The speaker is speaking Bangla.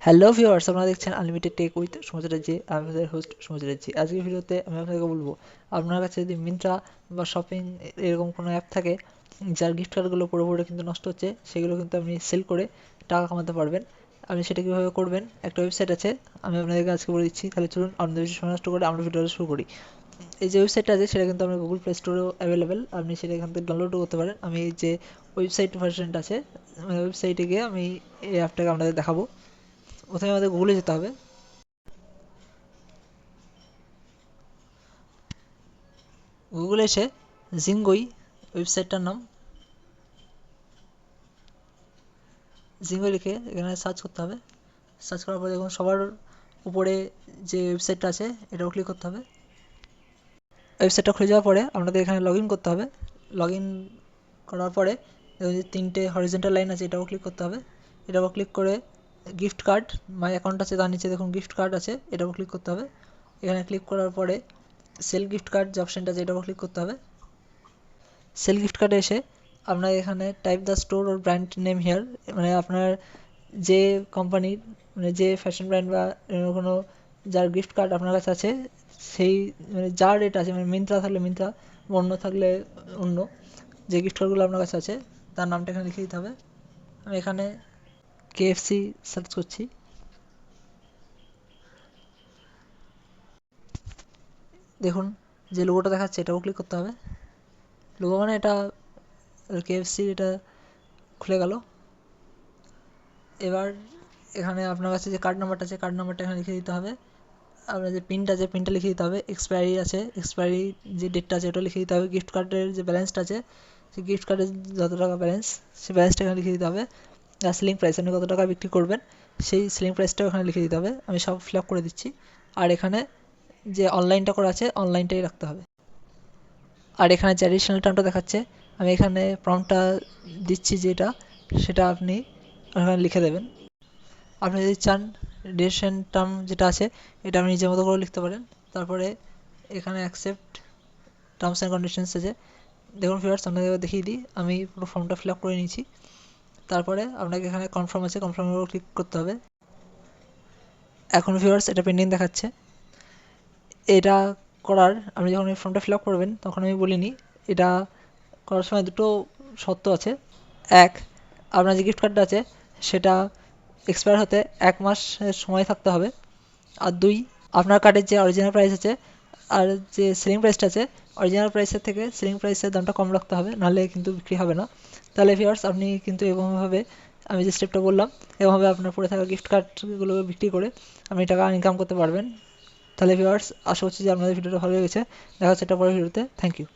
হ্যালো ভিউয়ার্স, আপনারা দেখছেন আনলিমিটেড টেক উইথ সুমচরাজ্জি। আমি আপনাদের হোস্ট সুমচরাজ্জি। আজকের ভিডিওতে আমি আপনাদেরকে বলবো, আপনার কাছে যদি মিন্ত্রা বা শপিং এরকম কোনো অ্যাপ থাকে যার গিফট কার্ডগুলো পুরোপুরি কিন্তু নষ্ট হচ্ছে, সেগুলো কিন্তু আপনি সেল করে টাকা কামাতে পারবেন। আপনি সেটা কীভাবে করবেন, একটা ওয়েবসাইট আছে, আমি আপনাদেরকে আজকে বলে দিচ্ছি। তাহলে চলুন আপনাদের বেশি সময় নষ্ট করে আমরা ভিডিওটা শুরু করি। এই যে ওয়েবসাইটটা আছে সেটা কিন্তু আপনার গুগল প্লে স্টোরেও অ্যাভেলেবেল, আপনি সেটা এখান থেকে ডাউনলোডও করতে পারেন। আমি এই যে ওয়েবসাইট ভার্সনটা আছে, ওয়েবসাইটে গিয়ে আমি এই অ্যাপটাকে আপনাদের দেখাবো। প্রথমে আমাদের গুগলে যেতে হবে। গুগলে এসে জিঙ্গই ওয়েবসাইটটার নাম জিঙ্গই লিখে এখানে সার্চ করতে হবে। সার্চ করার পরে দেখুন সবার উপরে যে ওয়েবসাইটটা আছে এটাও ক্লিক করতে হবে। ওয়েবসাইটটা খুলে যাওয়ার পরে আপনাদের এখানে লগ ইন করতে হবে। লগ ইন করার পরে দেখুন যে তিনটে হরিজন্টাল লাইন আছে, এটাও ক্লিক করতে হবে। এটাও ক্লিক করে গিফট কার্ড মাই অ্যাকাউন্ট আছে, তার নিচে দেখুন গিফট কার্ড আছে, এটাও ক্লিক করতে হবে। এখানে ক্লিক করার পরে সেল গিফট কার্ড যে অপশানটা আছে এটাও ক্লিক করতে হবে। সেল গিফট কার্ডে এসে আপনার এখানে type the store or brand name here, মানে আপনার যে কোম্পানির, মানে যে ফ্যাশন ব্র্যান্ড বা কোনো যার গিফট কার্ড আপনার কাছে আছে, সেই মানে যার রেট আছে, মানে মিন্ত্রা থাকলে মিন্ত্রা, অন্য থাকলে অন্য, যে গিফট কার্ডগুলো আপনার কাছে আছে তার নামটা এখানে লিখে দিতে হবে। আমি এখানে কেএফসি সার্চ করছি। দেখুন যে লোগোটা দেখাচ্ছে এটাও ক্লিক করতে হবে। লোগো মানে এটা কেএফসি, এটা খুলে গেল। এবার এখানে আপনার কাছে যে কার্ড নাম্বারটা আছে কার্ড নাম্বারটা এখানে লিখে দিতে হবে। আপনার যে পিনটা আছে পিনটা লিখে দিতে হবে। এক্সপায়ারি আছে, এক্সপায়ারি যে ডেটটা আছে ওটা লিখে দিতে হবে। গিফট কার্ডের যে ব্যালেন্সটা আছে, সেই গিফট কার্ডের যত টাকা ব্যালেন্স, সেই ব্যালেন্সটা এখানে লিখে দিতে হবে। আর সেলিং প্রাইস, আপনি কত টাকা বিক্রি করবেন সেই সেলিং প্রাইসটাও এখানে লিখে দিতে হবে। আমি সব ফিল আপ করে দিচ্ছি। আর এখানে যে অনলাইনটা করা আছে অনলাইনটাই রাখতে হবে। আর এখানে যে অ্যাডিশনাল টার্মটা দেখাচ্ছে, আমি এখানে প্রম্পটটা দিচ্ছি যেটা, সেটা আপনি এখানে লিখে দেবেন। আপনি যদি চান ডিরেকশন টার্ম যেটা আছে এটা আপনি নিজের মতো করে লিখতে পারেন। তারপরে এখানে অ্যাকসেপ্ট টার্মস অ্যান্ড কন্ডিশনস আছে। দেখুন ভিউয়ার্স, আপনাদের দেখিয়ে দিই, আমি পুরো ফর্মটা ফিল আপ করে নিয়েছি। তারপরে আপনাকে এখানে কনফার্ম আছে, কনফার্মের উপর ক্লিক করতে হবে। এখন ভিউয়ার্স এটা পেন্ডিং দেখাচ্ছে। এটা করার, আপনি যখন এই ফর্মটা ফিল আপ করবেন তখন আমি বলিনি, এটা করার সময় দুটো শর্ত আছে। এক, আপনার যে গিফট কার্ডটা আছে সেটা এক্সপায়ার হতে 1 মাসের সময় থাকতে হবে। আর 2, আপনার কার্ডের যে অরিজিনাল প্রাইস আছে আর যে সেলিং প্রাইসটা আছে, অরিজিনাল প্রাইসের থেকে সেলিং প্রাইসের দামটা কম রাখতে হবে, নাহলে কিন্তু বিক্রি হবে না। তাহলে ভিউয়ার্স আপনি কিন্তু এরকমভাবে, আমি যে স্টেপটা বললাম এরকমভাবে আপনার পড়ে থাকা গিফট কার্ডগুলো বিক্রি করে আপনি টাকা ইনকাম করতে পারবেন। তাহলে ভিউয়ার্স আশা করছি যে আপনাদের ভিডিওটা ভালো লেগেছে। দেখা হচ্ছে এটা পরের ভিডিওতে। Thank you.